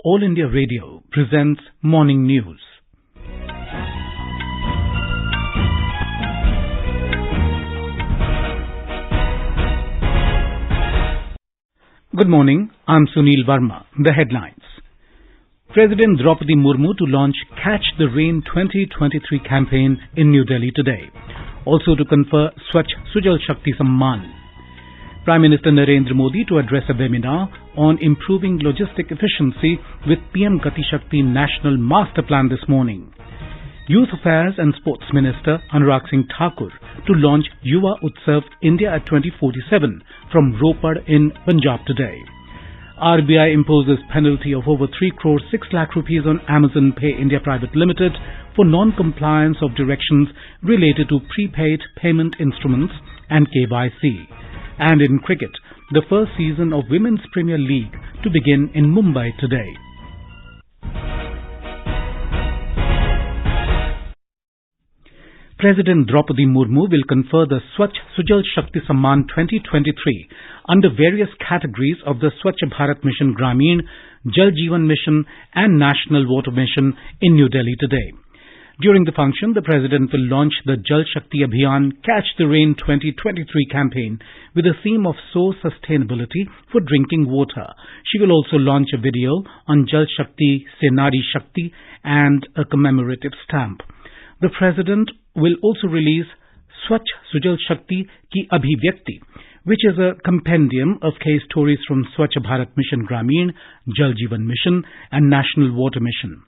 All India Radio presents Morning News. Good morning, I'm Sunil Verma. The headlines. President Droupadi Murmu to launch Catch the Rain 2023 campaign in New Delhi today. Also to confer Swachh Sujal Shakti Samman. Prime Minister Narendra Modi to address a webinar on improving logistic efficiency with PM Gatishakti National Master Plan this morning. Youth Affairs and Sports Minister Anurag Singh Thakur to launch Yuva Utsava India at 2047 from Ropar in Punjab today. RBI imposes penalty of over 3 crore 6 lakh rupees on Amazon Pay India Private Limited for non-compliance of directions related to prepaid payment instruments and KYC. And in cricket, the first season of Women's Premier League to begin in Mumbai today. President Droupadi Murmu will confer the Swachh Sujal Shakti Samman 2023 under various categories of the Swachh Bharat Mission Gramin, Jal Jeevan Mission and National Water Mission in New Delhi today. During the function, the President will launch the Jal Shakti Abhiyan Catch the Rain 2023 campaign with a theme of source sustainability for drinking water. She will also launch a video on Jal Shakti Se Nari Shakti and a commemorative stamp. The President will also release Swachh Sujal Shakti Ki Abhivyakti, which is a compendium of case stories from Swachh Bharat Mission Gramin, Jal Jeevan Mission and National Water Mission.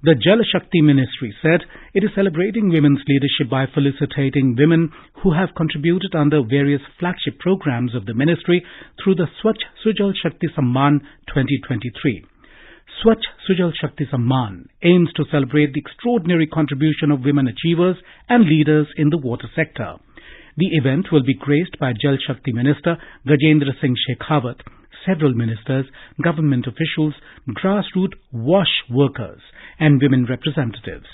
The Jal Shakti Ministry said it is celebrating women's leadership by felicitating women who have contributed under various flagship programs of the ministry through the Swachh Sujal Shakti Samman 2023. Swachh Sujal Shakti Samman aims to celebrate the extraordinary contribution of women achievers and leaders in the water sector. The event will be graced by Jal Shakti Minister Gajendra Singh Shekhawat, several ministers, government officials, grassroots wash workers and women representatives.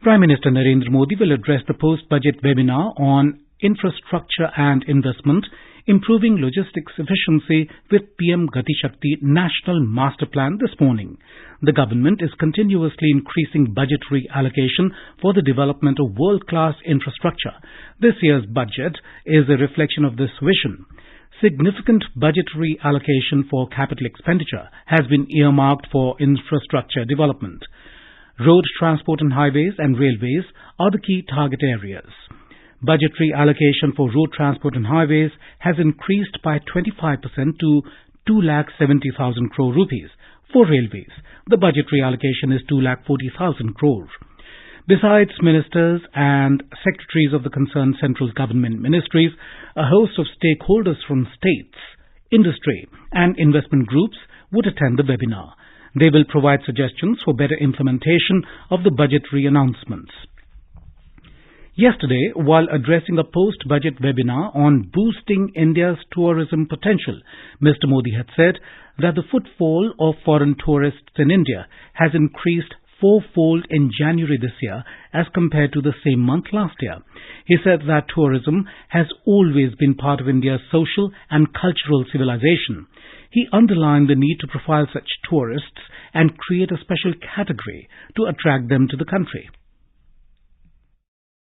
Prime Minister Narendra Modi will address the post-budget webinar on infrastructure and investment, improving logistics efficiency with PM Gatishakti National Master Plan this morning. The government is continuously increasing budgetary allocation for the development of world-class infrastructure. This year's budget is a reflection of this vision. Significant budgetary allocation for capital expenditure has been earmarked for infrastructure development. Road transport and highways and railways are the key target areas. Budgetary allocation for road transport and highways has increased by 25% to 2,70,000 crore rupees. For railways, the budgetary allocation is 2,40,000 crore. Besides ministers and secretaries of the concerned central government ministries, a host of stakeholders from states, industry and investment groups would attend the webinar. They will provide suggestions for better implementation of the budgetary announcements. Yesterday, while addressing a post-budget webinar on boosting India's tourism potential, Mr. Modi had said that the footfall of foreign tourists in India has increased fourfold in January this year as compared to the same month last year. He said that tourism has always been part of India's social and cultural civilization. He underlined the need to profile such tourists and create a special category to attract them to the country.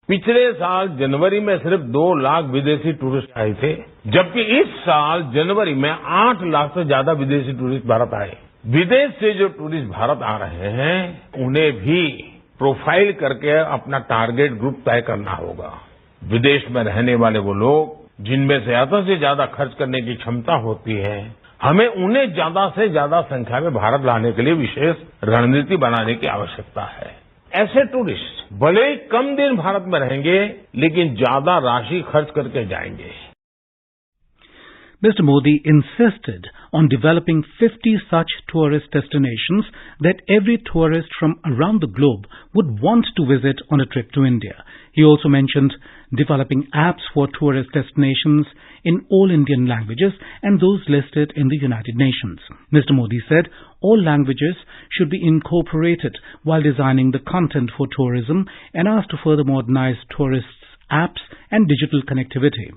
पिछले साल जनवरी में सिर्फ 2 लाख विदेशी tourist आए थे, जबकि इस साल जनवरी में 8 लाख से ज्यादा विदेशी टूरिस्ट भारत आए। विदेश से जो टूरिस्ट भारत आ रहे हैं, उन्हें भी प्रोफाइल करके अपना टारगेट ग्रुप तय करना होगा। विदेश में रहने वाले वो लोग जिनमें ज्यादा से ज्यादा खर्च करने की क्षमता होती है, हमें उन्हें ज्यादा से ज्यादा संख्या में भारत लाने के लिए विशेष रणनीति बनाने की आवश्यकता है। ऐसे टूरिस्ट भले ही कम दिन भारत में रहेंगे, लेकिन ज्यादा राशि खर्च करके जाएंगे। Mr. Modi insisted on developing 50 such tourist destinations that every tourist from around the globe would want to visit on a trip to India. He also mentioned developing apps for tourist destinations in all Indian languages and those listed in the United Nations. Mr. Modi said all languages should be incorporated while designing the content for tourism and asked to further modernize tourists' apps and digital connectivity.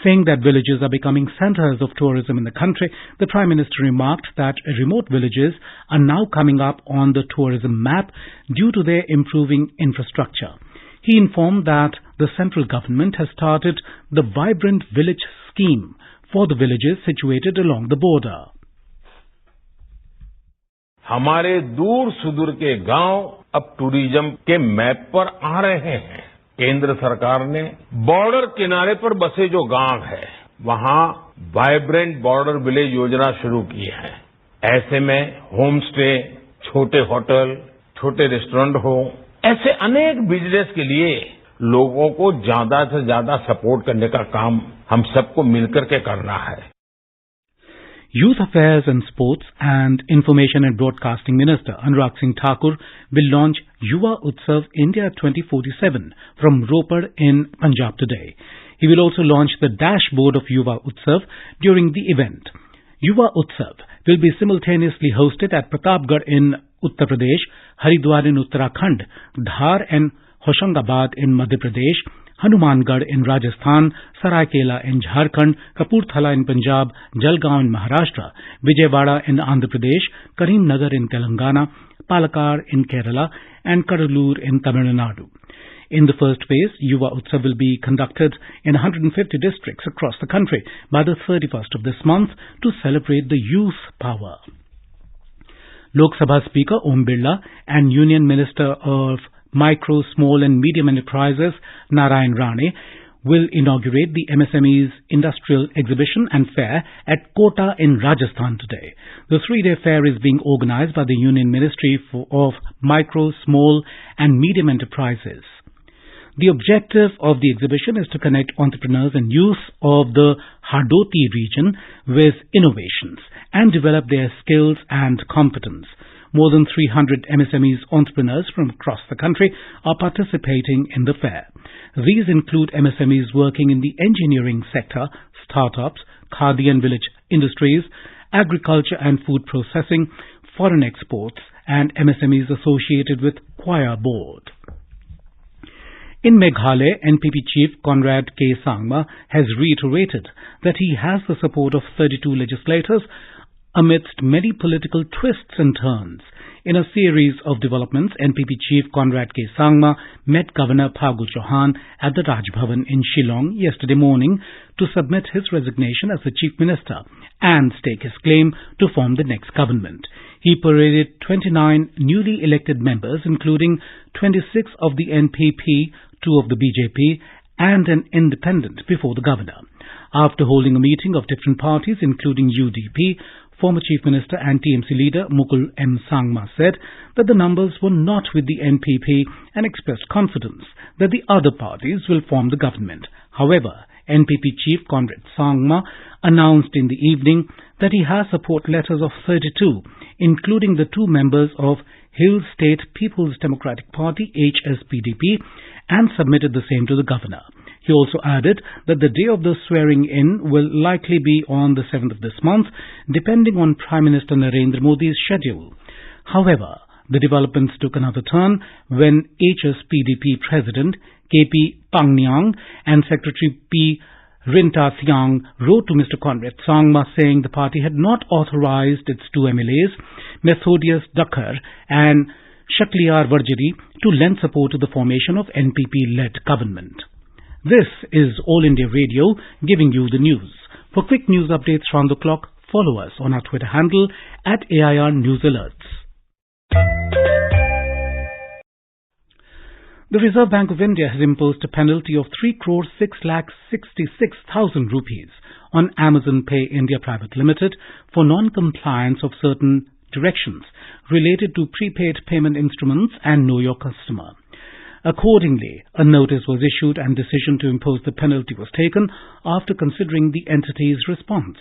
Saying that villages are becoming centers of tourism in the country, the Prime Minister remarked that remote villages are now coming up on the tourism map due to their improving infrastructure. He informed that the central government has started the Vibrant Village scheme for the villages situated along the border. हमारे दूर सुदूर के गांव अब tourism के map पर आ रहे हैं। केंद्र सरकार ने बॉर्डर किनारे पर बसे जो गांव है वहां वाइब्रेंट बॉर्डर विलेज योजना शुरू की है। ऐसे में होम स्टे, छोटे होटल, छोटे रेस्टोरेंट हो, ऐसे अनेक बिजनेस के लिए लोगों को ज्यादा से ज्यादा सपोर्ट करने का काम हम सबको मिलकर के करना है। Youth Affairs and Sports and Information and Broadcasting Minister Anurag Singh Thakur will launch Yuva Utsava India 2047 from Ropar in Punjab today. He will also launch the dashboard of Yuva Utsava during the event. Yuva Utsava will be simultaneously hosted at Pratapgarh in Uttar Pradesh, Haridwar in Uttarakhand, Dhar and Hoshangabad in Madhya Pradesh, Hanumangarh in Rajasthan, Saraikela in Jharkhand, Kapurthala in Punjab, Jalgaon in Maharashtra, Vijayawada in Andhra Pradesh, Karimnagar in Telangana, Palakkad in Kerala, and Kadalur in Tamil Nadu. In the first phase, Yuva Utsava will be conducted in 150 districts across the country by the 31st of this month to celebrate the youth power. Lok Sabha Speaker Om Birla and Union Minister of Micro, Small and Medium Enterprises Narendra Modi will inaugurate the MSME's Industrial Exhibition and Fair at Kota in Rajasthan today. The three-day fair is being organized by the Union Ministry of Micro, Small and Medium Enterprises. The objective of the exhibition is to connect entrepreneurs and youth of the Hardoti region with innovations and develop their skills and competence. More than 300 MSMEs entrepreneurs from across the country are participating in the fair. These include MSMEs working in the engineering sector, startups, khadi and village industries, agriculture and food processing, foreign exports, and MSMEs associated with choir board. In Meghalaya, NPP Chief Conrad K. Sangma has reiterated that he has the support of 32 legislators amidst many political twists and turns. In a series of developments, NPP Chief Conrad K. Sangma met Governor Phagu Chauhan at the Raj Bhavan in Shillong yesterday morning to submit his resignation as the Chief Minister and stake his claim to form the next government. He paraded 29 newly elected members, including 26 of the NPP, 2 of the BJP, and an independent before the governor. After holding a meeting of different parties, including UDP, former Chief Minister and TMC leader Mukul M. Sangma said that the numbers were not with the NPP and expressed confidence that the other parties will form the government. However, NPP Chief Conrad Sangma announced in the evening that he has support letters of 32, including the 2 members of Hill State People's Democratic Party HSPDP, and submitted the same to the governor. He also added that the day of the swearing-in will likely be on the 7th of this month, depending on Prime Minister Narendra Modi's schedule. However, the developments took another turn when HSPDP President KP Pangnyan and Secretary P. Rinta Thiang wrote to Mr. Conrad Sangma saying the party had not authorized its 2 MLAs, Methodius Dakkar and Shakliyar Varjari, to lend support to the formation of NPP-led government. This is All India Radio giving you the news. For quick news updates round the clock, follow us on our Twitter handle @AIR News Alerts. The Reserve Bank of India has imposed a penalty of 3,666,000 rupees on Amazon Pay India Private Limited for non-compliance of certain directions related to prepaid payment instruments and Know Your Customer. Accordingly, a notice was issued and decision to impose the penalty was taken after considering the entity's response.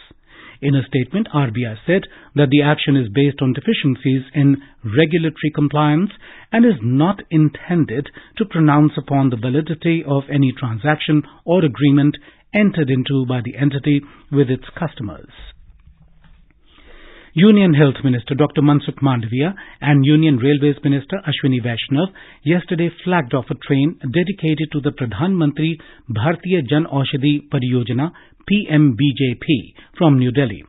In a statement, RBI said that the action is based on deficiencies in regulatory compliance and is not intended to pronounce upon the validity of any transaction or agreement entered into by the entity with its customers. Union Health Minister Dr. Mansukh Mandavia and Union Railways Minister Ashwini Vaishnav yesterday flagged off a train dedicated to the Pradhan Mantri Bharatiya Jan Aushadhi Pariyojana PMBJP from New Delhi.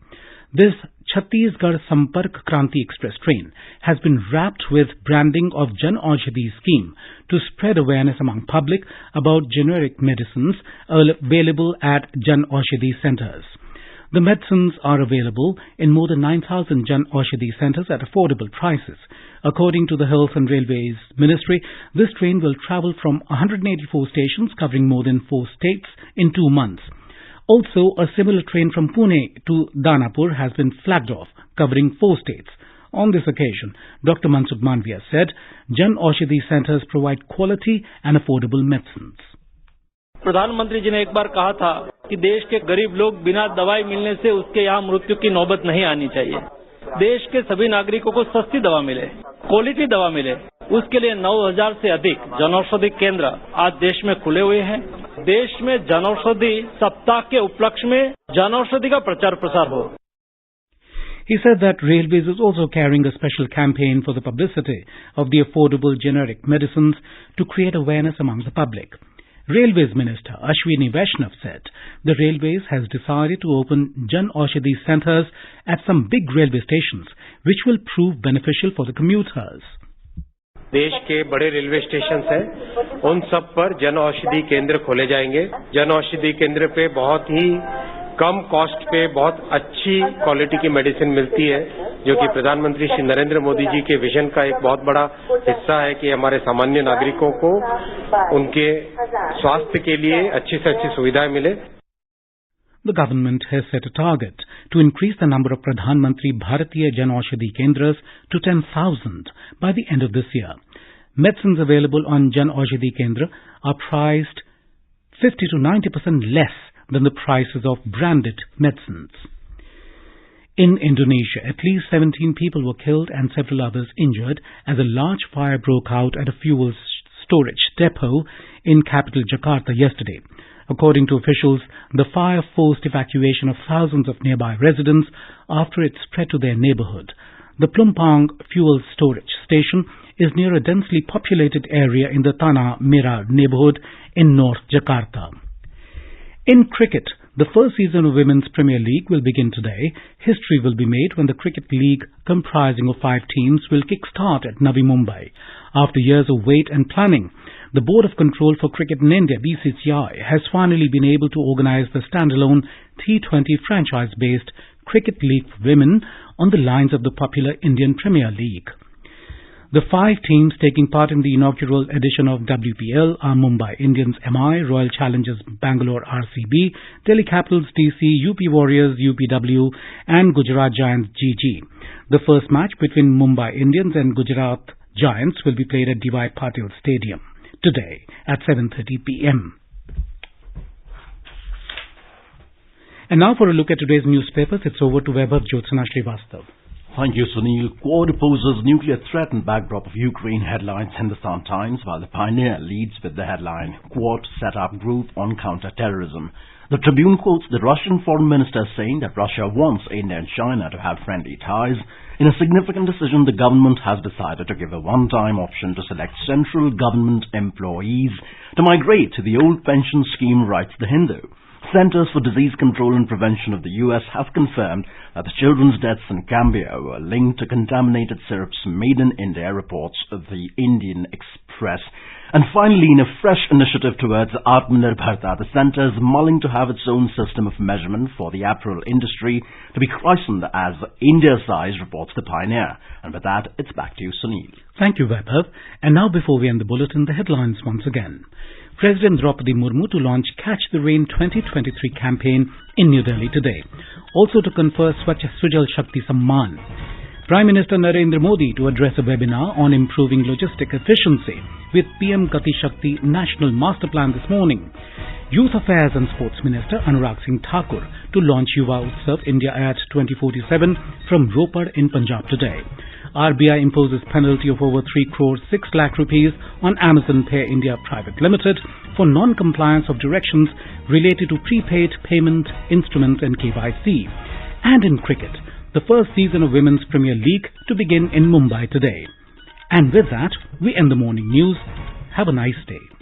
This Chhattisgarh Sampark Kranti Express train has been wrapped with branding of Jan Aushadhi scheme to spread awareness among public about generic medicines available at Jan Aushadhi centers. The medicines are available in more than 9,000 Jan Aushadhi centers at affordable prices. According to the Health and Railways Ministry, this train will travel from 184 stations covering more than 4 states in 2 months. Also, a similar train from Pune to Danapur has been flagged off, covering 4 states. On this occasion, Dr. Mansukh Mandavia said, Jan Aushadhi centers provide quality and affordable medicines. प्रधानमंत्री जी ने एक बार कहा था कि देश के गरीब लोग बिना दवाई मिलने से उसके यहाँ मृत्यु की नौबत नहीं आनी चाहिए। देश के सभी नागरिकों को सस्ती दवा मिले, क्वालिटी दवा मिले, उसके लिए 9,000 से अधिक जनौषधि केंद्र आज देश में खुले हुए हैं। देश में जनौषधि सप्ताह के उपलक्ष्य में जनौषधि का प्रचार प्रसार हो। He said that Railways is also carrying a special campaign for the publicity of the affordable generic medicines to create awareness among the public. Railways Minister Ashwini Vaishnav said the Railways has decided to open Jan Aushadhi centers at some big railway stations, which will prove beneficial for the commuters. देश के बड़े railway station हैं, उन सब पर जन औषधि केंद्र खोले जाएंगे। जन औषधि केंद्र पे बहुत ही कम कॉस्ट पे बहुत अच्छी क्वालिटी की मेडिसिन मिलती है, जो कि प्रधानमंत्री श्री नरेंद्र मोदी जी के विजन का एक बहुत बड़ा हिस्सा है कि हमारे सामान्य नागरिकों को उनके स्वास्थ्य के लिए अच्छी से अच्छी सुविधाएं मिले। The government has set a target to increase the number of Pradhan Mantri Bharatiya Jan Aushadhi Kendras to 10,000 by the end of this year. Medicines available on Jan Aushadhi Kendra are priced 50 to 90% less than the prices of branded medicines. In Indonesia, at least 17 people were killed and several others injured as a large fire broke out at a fuel storage depot in capital Jakarta yesterday. According to officials, the fire forced evacuation of thousands of nearby residents after it spread to their neighborhood. The Plumpang fuel storage station is near a densely populated area in the Tanah Merah neighborhood in North Jakarta. In cricket, the first season of Women's Premier League will begin today. History will be made when the cricket league comprising of 5 teams will kick-start at Navi Mumbai. After years of wait and planning, the Board of Control for Cricket in India, BCCI, has finally been able to organize the standalone T20 franchise-based cricket league for women on the lines of the popular Indian Premier League. The 5 teams taking part in the inaugural edition of WPL are Mumbai Indians MI, Royal Challengers Bangalore RCB, Delhi Capitals DC, UP Warriors UPW and Gujarat Giants GG. The first match between Mumbai Indians and Gujarat Giants will be played at D.Y. Patil Stadium today at 7:30 p.m. And now for a look at today's newspapers, it's over to Vaibhav Jyotsna Srivastav. Thank you, Sunil. Quad opposes nuclear threat and backdrop of Ukraine headlines Hindustan Times, while the Pioneer leads with the headline, Quad set up group on counter-terrorism. The Tribune quotes the Russian foreign minister saying that Russia wants India and China to have friendly ties. In a significant decision, the government has decided to give a one-time option to select central government employees to migrate to the old pension scheme, writes the Hindu. Centers for Disease Control and Prevention of the U.S. have confirmed that the children's deaths in Cambia were linked to contaminated syrups made in India, reports the Indian Express. And finally, in a fresh initiative towards Atmanirbharta, the centre is mulling to have its own system of measurement for the apparel industry to be christened as India-size, reports the Pioneer. And with that, it's back to you, Sunil. Thank you, Vaibhav. And now, before we end the bulletin, the headlines once again. President Droupadi Murmu to launch Catch the Rain 2023 campaign in New Delhi today. Also to confer Swachh Sujal Shakti Samman. Prime Minister Narendra Modi to address a webinar on improving logistic efficiency with PM Gatishakti National Master Plan this morning. Youth Affairs and Sports Minister Anurag Singh Thakur to launch Yuva Utsava India at 2047 from Ropar in Punjab today. RBI imposes penalty of over 3 crore 6 lakh rupees on Amazon Pay India Private Limited for non-compliance of directions related to prepaid payment instruments and KYC. And in cricket, the first season of Women's Premier League to begin in Mumbai today. And with that, we end the morning news. Have a nice day.